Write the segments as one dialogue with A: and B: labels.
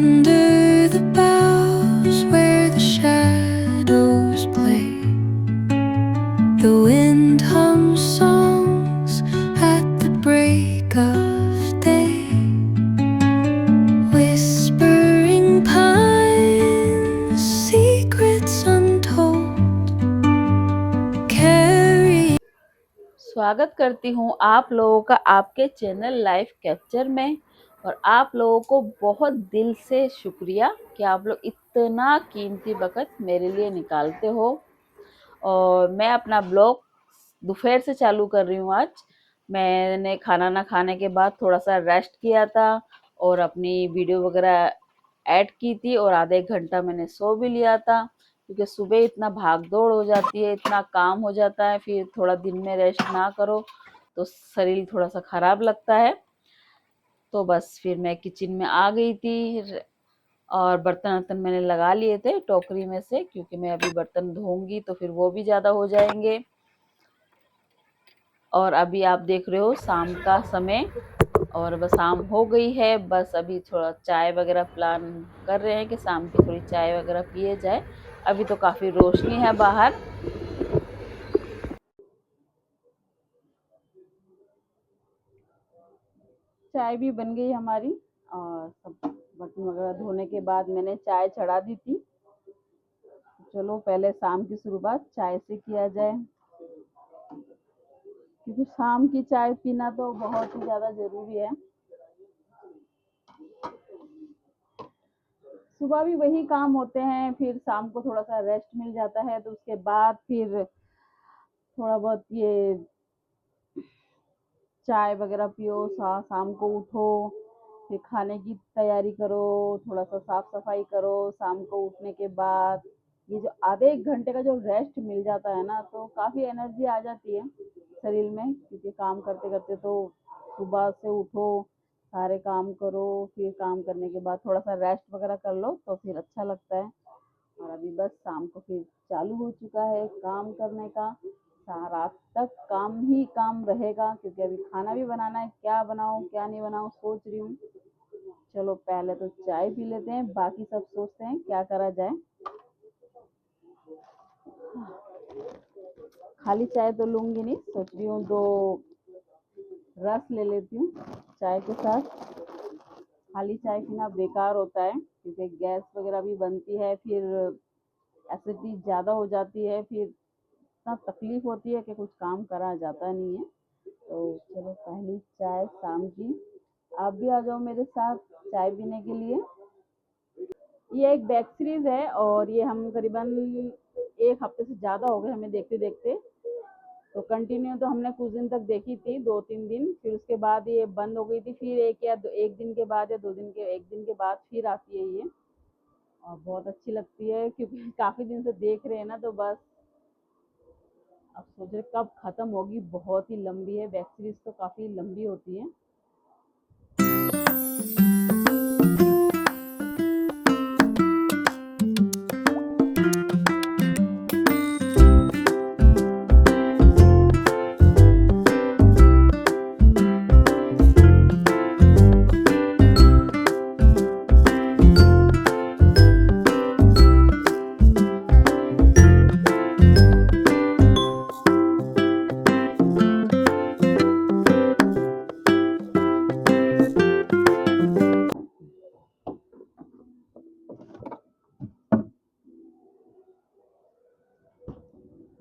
A: Under the boughs where the shadows play, the wind hums songs at the break of day. Whispering pines, secrets untold, carry.
B: स्वागत करती हूँ आप लोगों का आपके चैनल लाइफ कैप्चर में। और आप लोगों को बहुत दिल से शुक्रिया कि आप लोग इतना कीमती वक्त मेरे लिए निकालते हो। और मैं अपना ब्लॉग दोपहर से चालू कर रही हूँ। आज मैंने खाना ना खाने के बाद थोड़ा सा रेस्ट किया था और अपनी वीडियो वगैरह ऐड की थी, और आधे एक घंटा मैंने सो भी लिया था, क्योंकि सुबह इतना भाग दौड़ हो जाती है, इतना काम हो जाता है, फिर थोड़ा दिन में रेस्ट ना करो तो शरीर थोड़ा सा खराब लगता है। तो बस फिर मैं किचन में आ गई थी और बर्तन वर्तन मैंने लगा लिए थे टोकरी में से, क्योंकि मैं अभी बर्तन धोऊंगी तो फिर वो भी ज़्यादा हो जाएंगे। और अभी आप देख रहे हो शाम का समय, और बस शाम हो गई है। बस अभी थोड़ा चाय वगैरह प्लान कर रहे हैं कि शाम की थोड़ी चाय वगैरह पिए जाए। अभी तो काफ़ी रोशनी है बाहर। चाय भी बन गई हमारी, और सब बर्तन वगैरह धोने के बाद मैंने चाय चढ़ा दी थी। चलो पहले शाम की शुरुआत चाय से किया जाए, क्योंकि शाम की चाय पीना तो बहुत ही ज़्यादा ज़रूरी है। सुबह भी वही काम होते हैं, फिर शाम को थोड़ा सा रेस्ट मिल जाता है, तो उसके बाद फिर थोड़ा बहुत ये चाय वगैरह पियो, शाम को उठो, फिर खाने की तैयारी करो, थोड़ा सा साफ सफाई करो। शाम को उठने के बाद ये जो आधे एक घंटे का जो रेस्ट मिल जाता है ना, तो काफ़ी एनर्जी आ जाती है शरीर में, क्योंकि काम करते करते तो सुबह से उठो, सारे काम करो, फिर काम करने के बाद थोड़ा सा रेस्ट वगैरह कर लो तो फिर अच्छा लगता है। और अभी बस शाम को फिर चालू हो चुका है काम करने का। रात तक काम ही काम रहेगा, क्योंकि अभी खाना भी बनाना है, क्या बनाऊं क्या नहीं बनाऊं सोच रही हूँ। चलो पहले तो चाय पी लेते हैं, बाकी सब सोचते हैं क्या करा जाए। खाली चाय तो लूंगी नहीं, सोच रही हूँ दो रस ले लेती हूँ चाय के साथ। खाली चाय पीना बेकार होता है, क्योंकि गैस वगैरह भी बनती है, फिर एसिडिटी ज़्यादा हो जाती है, फिर इतना तकलीफ होती है कि कुछ काम करा जाता नहीं है। तो चलो पहली चाय शाम की, आप भी आ जाओ मेरे साथ चाय पीने के लिए। ये एक वेब सीरीज है, और ये हम करीबन एक हफ्ते से ज़्यादा हो गए हमें देखते देखते। तो कंटिन्यू तो हमने कुछ दिन तक देखी थी, 2-3 दिन, फिर उसके बाद ये बंद हो गई थी। फिर एक दिन के बाद या 2 दिन के एक दिन के बाद फिर आती है ये, और बहुत अच्छी लगती है, क्योंकि काफ़ी दिन से देख रहे हैं ना, तो बस अब सोच रहे कब खत्म होगी। बहुत ही लंबी है वेब सीरीज, तो काफ़ी लंबी होती है।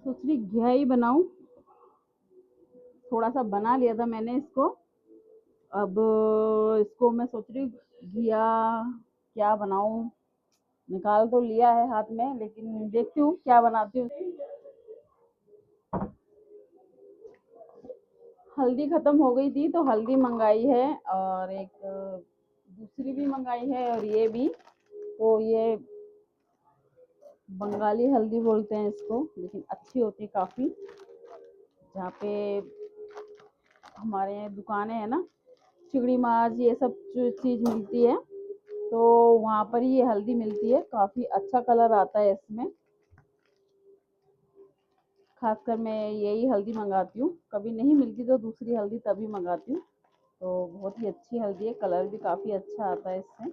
B: सोच रही घिया ही बनाऊं, थोड़ा सा बना लिया था मैंने इसको। अब इसको मैं सोच रही हूँ घिया क्या बनाऊं। निकाल तो लिया है हाथ में, लेकिन देखती हूँ क्या बनाती हूँ। हल्दी खत्म हो गई थी, तो हल्दी मंगाई है, और एक दूसरी भी मंगाई है, और ये भी। तो ये बंगाली हल्दी बोलते हैं इसको, लेकिन अच्छी होती है काफ़ी। जहाँ पे हमारे यहाँ दुकानें हैं ना, चिगड़ी मार्च ये सब जो चीज़ मिलती है, तो वहाँ पर ही ये हल्दी मिलती है। काफ़ी अच्छा कलर आता है इसमें। खासकर मैं यही हल्दी मंगाती हूँ, कभी नहीं मिलती तो दूसरी हल्दी तभी मंगाती हूँ। तो बहुत ही अच्छी हल्दी है, कलर भी काफ़ी अच्छा आता है इससे।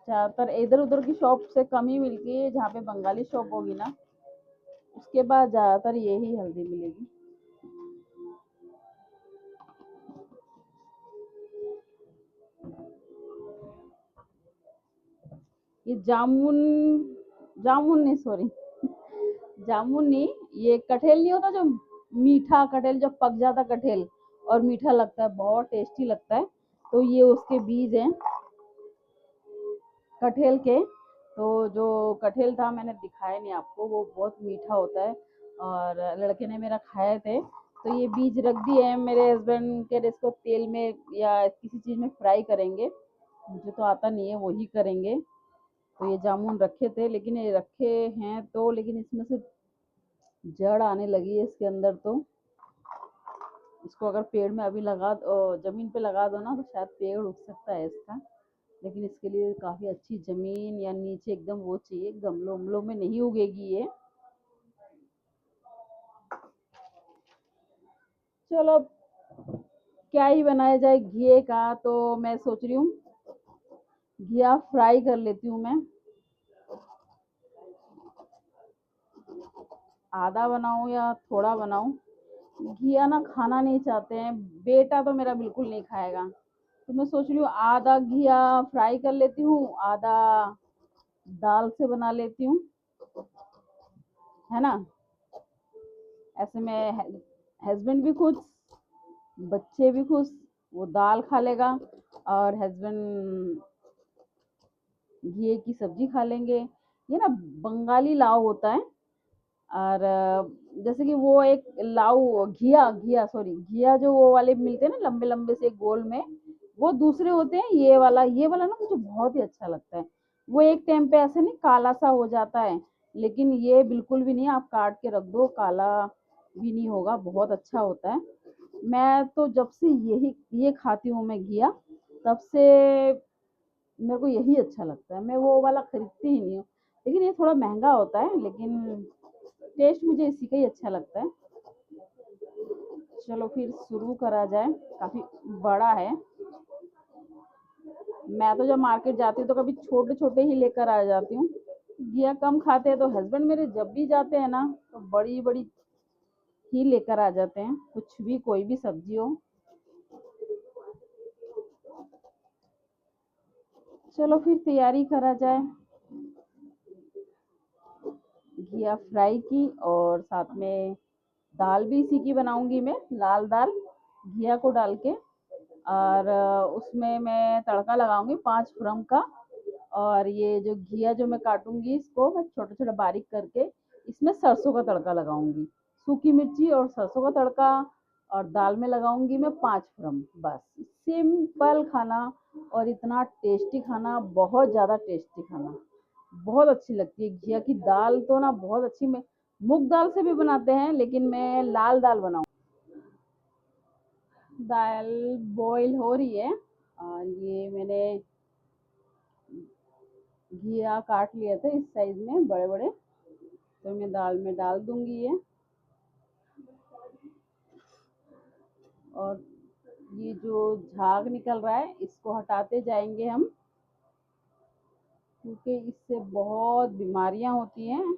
B: ज़्यादातर इधर उधर की शॉप से कम ही मिलती है, जहाँ पे बंगाली शॉप होगी ना उसके बाद ज़्यादातर यही हल्दी मिलेगी। ये जामुन, जामुन नहीं सॉरी, जामुन नहीं, ये कटहल नहीं होता जो मीठा कटहल, जो पक जाता कटहल और मीठा लगता है, बहुत टेस्टी लगता है। तो ये उसके बीज हैं कटहल के। तो जो कटहल था मैंने दिखाया नहीं आपको, वो बहुत मीठा होता है और लड़के ने मेरा खाए थे। तो ये बीज रख दिए हैं, मेरे हस्बैंड के इसको तेल में या किसी चीज़ में फ्राई करेंगे, मुझे तो आता नहीं है, वही करेंगे। तो ये जामुन रखे थे, लेकिन ये रखे हैं तो लेकिन इसमें से जड़ आने लगी है इसके अंदर। तो इसको अगर पेड़ में अभी जमीन पे लगा दो ना तो शायद पेड़ उग सकता है इसका, लेकिन इसके लिए काफ़ी अच्छी ज़मीन या नीचे एकदम वो चाहिए, गमलों वमलों में नहीं उगेगी ये। चलो क्या ही बनाया जाए घिए का, तो मैं सोच रही हूँ घिया फ्राई कर लेती हूँ मैं। आधा बनाऊँ या थोड़ा बनाऊँ? घिया ना खाना नहीं चाहते हैं, बेटा तो मेरा बिल्कुल नहीं खाएगा। तो मैं सोच रही हूँ आधा घिया फ्राई कर लेती हूँ, आधा दाल से बना लेती हूँ, है ना। ऐसे में हस्बैंड भी खुश, बच्चे भी खुश, वो दाल खा लेगा और हस्बैंड घी की सब्जी खा लेंगे। ये ना बंगाली लाव होता है, और जैसे कि वो एक लाव घिया घिया सॉरी घिया जो वो वाले मिलते हैं ना लंबे लंबे से गोल में, वो दूसरे होते हैं। ये वाला ना मुझे बहुत ही अच्छा लगता है। वो एक टाइम पे ऐसे नहीं काला सा हो जाता है, लेकिन ये बिल्कुल भी नहीं, आप काट के रख दो काला भी नहीं होगा, बहुत अच्छा होता है। मैं तो जब से ये खाती हूँ मैं घिया, तब से मेरे को यही अच्छा लगता है, मैं वो वाला खरीदती ही नहीं हूँ। लेकिन ये थोड़ा महंगा होता है, लेकिन टेस्ट मुझे इसी का ही अच्छा लगता है। चलो फिर शुरू करा जाए, काफी बड़ा है। मैं तो जब मार्केट जाती हूँ तो कभी छोटे छोटे ही लेकर आ जाती हूँ, घिया कम खाते हैं। तो हस्बैंड मेरे जब भी जाते हैं ना तो बड़ी बड़ी ही लेकर आ जाते हैं, कुछ भी कोई भी सब्जी हो। चलो फिर तैयारी करा जाए घिया फ्राई की, और साथ में दाल भी इसी की बनाऊंगी मैं, लाल दाल घिया को डाल के। और उसमें मैं तड़का लगाऊंगी 5 फ्रम का। और ये जो घिया जो मैं काटूंगी इसको मैं छोटा छोटा बारीक करके इसमें सरसों का तड़का लगाऊंगी, सूखी मिर्ची और सरसों का तड़का। और दाल में लगाऊंगी मैं 5 फ्रम, बस सिंपल खाना। और इतना टेस्टी खाना, बहुत ज़्यादा टेस्टी खाना, बहुत अच्छी लगती है घिया की दाल तो ना, बहुत अच्छी। मैं मूंग दाल से भी बनाते हैं, लेकिन मैं लाल दाल बनाऊँ। दाल बॉईल हो रही है, और ये मैंने घिया काट लिया था इस साइज में बड़े बड़े, तो मैं दाल में डाल दूंगी ये। और ये जो झाग निकल रहा है इसको हटाते जाएंगे हम, क्योंकि इससे बहुत बीमारियां होती हैं।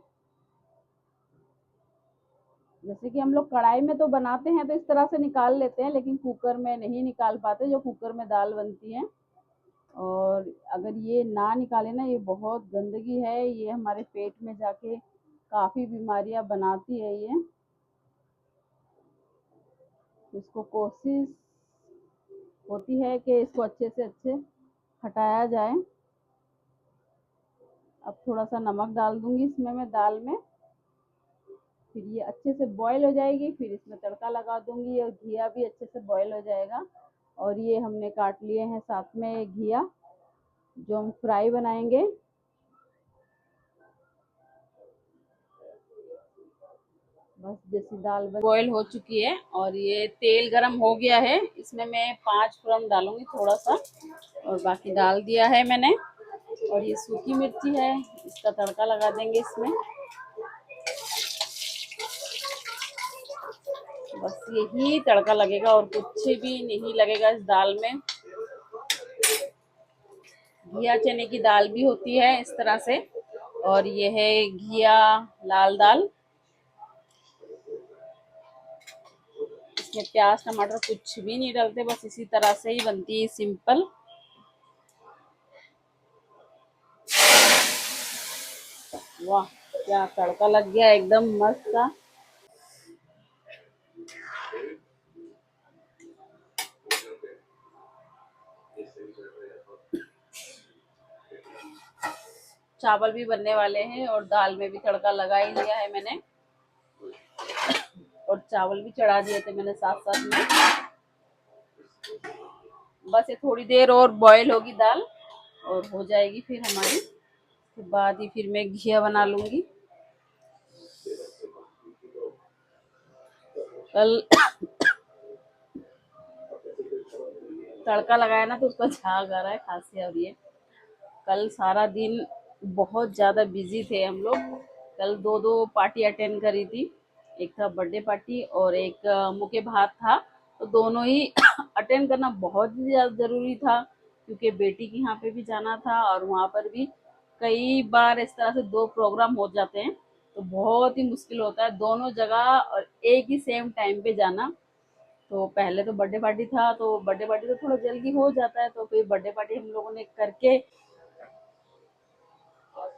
B: जैसे कि हम लोग कढ़ाई में तो बनाते हैं तो इस तरह से निकाल लेते हैं, लेकिन कुकर में नहीं निकाल पाते, जो कुकर में दाल बनती है। और अगर ये ना निकाले ना, ये बहुत गंदगी है, ये हमारे पेट में जाके काफ़ी बीमारियां बनाती है ये। इसको कोशिश होती है कि इसको अच्छे से अच्छे हटाया जाए। अब थोड़ा सा नमक डाल दूंगी इसमें मैं दाल में, फिर ये अच्छे से बॉईल हो जाएगी, फिर इसमें तड़का लगा दूंगी और घिया भी अच्छे से बॉईल हो जाएगा। और ये हमने काट लिए हैं साथ में घिया, जो हम फ्राई बनाएंगे। बस जैसी दाल बॉईल हो चुकी है और ये तेल गरम हो गया है, इसमें मैं 5 फ्रम डालूंगी थोड़ा सा, और बाकी डाल दिया है मैंने। और ये सूखी मिर्ची है, इसका तड़का लगा देंगे इसमें। बस यही तड़का लगेगा और कुछ भी नहीं लगेगा इस दाल में। घिया चने की दाल भी होती है इस तरह से, और ये है घिया लाल दाल। इसमें प्याज टमाटर कुछ भी नहीं डलते, बस इसी तरह से ही बनती है सिंपल। वाह, क्या तड़का लग गया एकदम मस्त सा। चावल भी बनने वाले हैं और दाल में भी तड़का लगा ही लिया है मैंने, और चावल भी चढ़ा दिए थे मैंने साथ साथ में। बस ये थोड़ी देर और बॉईल होगी दाल और हो जाएगी फिर हमारी। उसके बाद ही फिर मैं घिया बना लूंगी। कल तड़का लगाया ना तो उसका झाग आ रहा है, खांसी आ रही है। कल सारा दिन बहुत ज़्यादा बिजी थे हम लोग। कल दो दो पार्टी अटेंड करी थी, एक था बर्थडे पार्टी और एक मुके भात था। तो दोनों ही अटेंड करना बहुत ही ज़्यादा ज़रूरी था, क्योंकि बेटी के यहाँ पे भी जाना था और वहाँ पर भी कई बार इस तरह से दो प्रोग्राम हो जाते हैं। तो बहुत ही मुश्किल होता है दोनों जगह और एक ही सेम टाइम पे जाना। तो पहले तो बर्थडे पार्टी था, तो बर्थडे पार्टी तो थोड़ा जल्दी हो जाता है, तो फिर बर्थडे पार्टी हम लोगों ने करके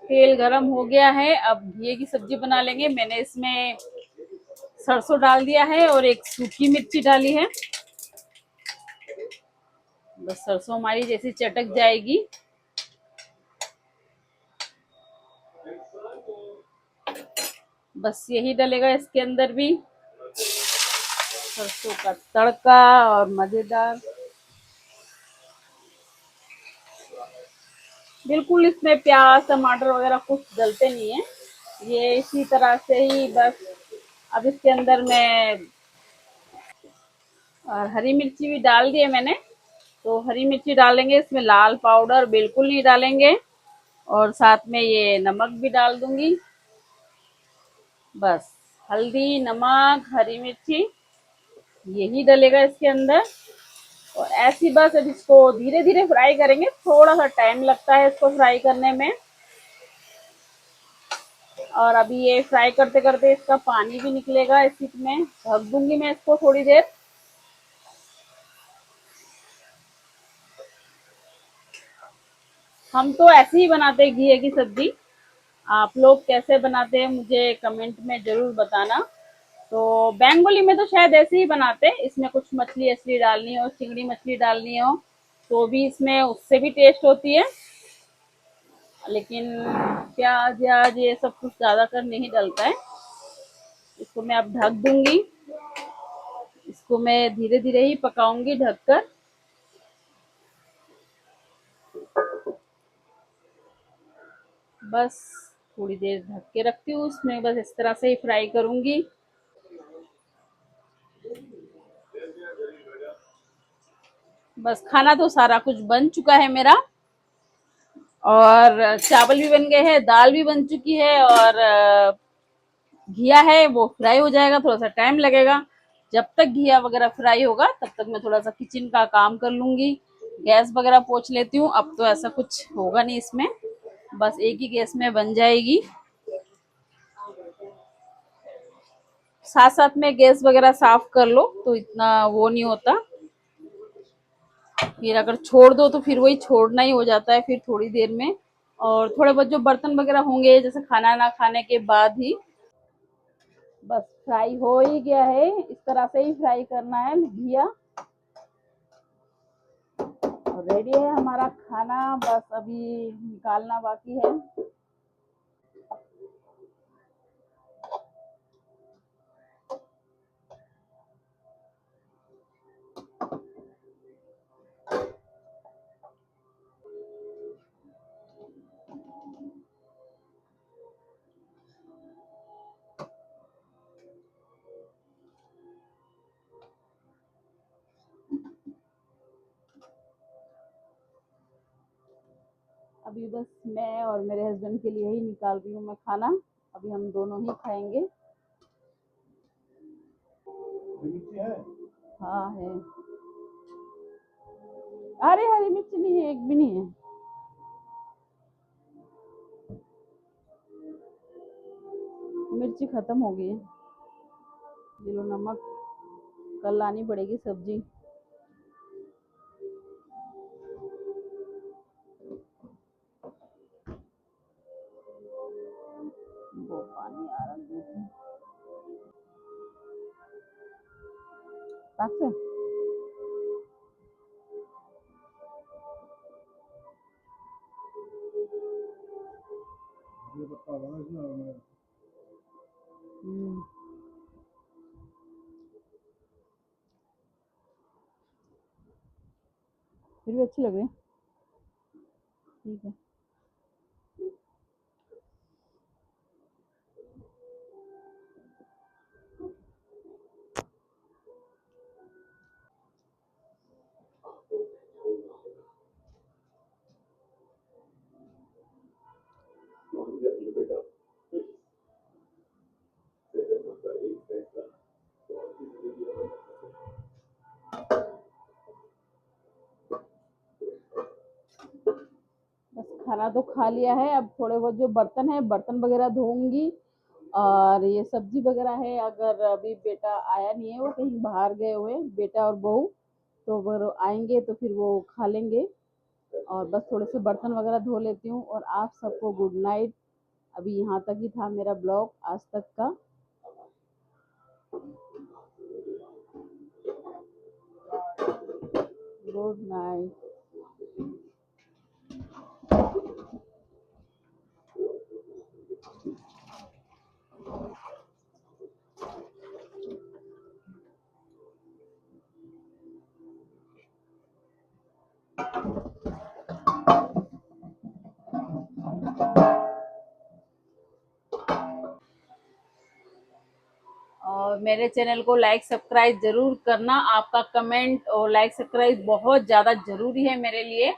B: तेल गरम हो गया है। अब घिए की सब्जी बना लेंगे। मैंने इसमें सरसों डाल दिया है और एक सूखी मिर्ची डाली है। बस सरसों हमारी जैसी चटक जाएगी, बस यही डलेगा इसके अंदर भी, सरसों का तड़का और मजेदार। बिल्कुल इसमें प्याज टमाटर वगैरह कुछ डलते नहीं है, ये इसी तरह से ही बस। अब इसके अंदर मैं और हरी मिर्ची भी डाल दी है मैंने, तो हरी मिर्ची डालेंगे इसमें, लाल पाउडर बिल्कुल नहीं डालेंगे, और साथ में ये नमक भी डाल दूंगी। बस हल्दी नमक हरी मिर्ची यही डलेगा इसके अंदर। और ऐसी बस अब इसको धीरे धीरे फ्राई करेंगे, थोड़ा सा टाइम लगता है इसको फ्राई करने में। और अभी ये फ्राई करते करते इसका पानी भी निकलेगा, इसी में ढक दूंगी मैं इसको थोड़ी देर। हम तो ऐसे ही बनाते हैं घिए की सब्जी, आप लोग कैसे बनाते हैं मुझे कमेंट में जरूर बताना। तो बेंगोली में तो शायद ऐसे ही बनाते हैं, इसमें कुछ मछली असली डालनी हो, चिंगड़ी मछली डालनी हो तो भी इसमें उससे भी टेस्ट होती है। लेकिन प्याज याज ये सब कुछ ज्यादातर नहीं डलता है। इसको मैं अब ढक दूंगी, इसको मैं धीरे धीरे ही पकाऊंगी ढककर। बस थोड़ी देर ढक के रखती हूँ, उसमें बस इस तरह से ही फ्राई करूंगी। बस खाना तो सारा कुछ बन चुका है मेरा, और चावल भी बन गए हैं, दाल भी बन चुकी है, और घिया है वो फ्राई हो जाएगा, थोड़ा सा टाइम लगेगा। जब तक घिया वगैरह फ्राई होगा तब तक मैं थोड़ा सा किचन का काम कर लूंगी, गैस वगैरह पोंछ लेती हूँ। अब तो ऐसा कुछ होगा नहीं इसमें, बस एक ही गैस में बन जाएगी। साथ साथ में गैस वगैरह साफ कर लो तो इतना वो नहीं होता। फिर अगर छोड़ दो तो फिर वही छोड़ना ही हो जाता है फिर थोड़ी देर में। और थोड़े बहुत जो बर्तन वगैरह होंगे जैसे खाना ना खाने के बाद ही। बस फ्राई हो ही गया है, इस तरह से ही फ्राई करना है घिया, और रेडी है हमारा खाना, बस अभी निकालना बाकी है। अभी बस मैं और मेरे हस्बैंड के लिए ही निकाल रही हूँ मैं खाना, अभी हम दोनों ही खाएंगे। हाँ है। अरे हरी मिर्च नहीं है, एक भी नहीं है। मिर्ची खत्म हो गई है। ये लो नमक, कल लानी पड़ेगी सब्जी। वो पानी आ रहा है पाक से। हम्म, फिर भी अच्छी लग रही है। ठीक है। बस खाना तो खा लिया है, अब थोड़े बहुत जो बर्तन है बर्तन वगैरह धोऊंगी। और ये सब्जी वगैरह है, अगर अभी बेटा आया नहीं है, वो कहीं बाहर गए हुए बेटा और बहू, तो अगर आएंगे तो फिर वो खा लेंगे। और बस थोड़े से बर्तन वगैरह धो लेती हूँ। और आप सबको गुड नाइट। अभी यहाँ तक ही था मेरा ब्लॉग आज तक का। Good night. और मेरे चैनल को लाइक सब्सक्राइब जरूर करना। आपका कमेंट और लाइक सब्सक्राइब बहुत ज़्यादा ज़रूरी है मेरे लिए।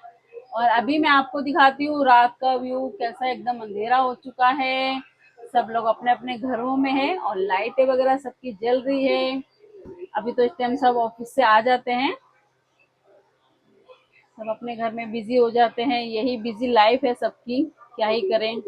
B: और अभी मैं आपको दिखाती हूँ रात का व्यू कैसा, एकदम अंधेरा हो चुका है, सब लोग अपने अपने घरों में हैं और लाइटें वगैरह सबकी जल रही है। अभी तो इस टाइम सब ऑफिस से आ जाते हैं, सब अपने घर में बिजी हो जाते हैं। यही बिजी लाइफ है सबकी, क्या ही करें।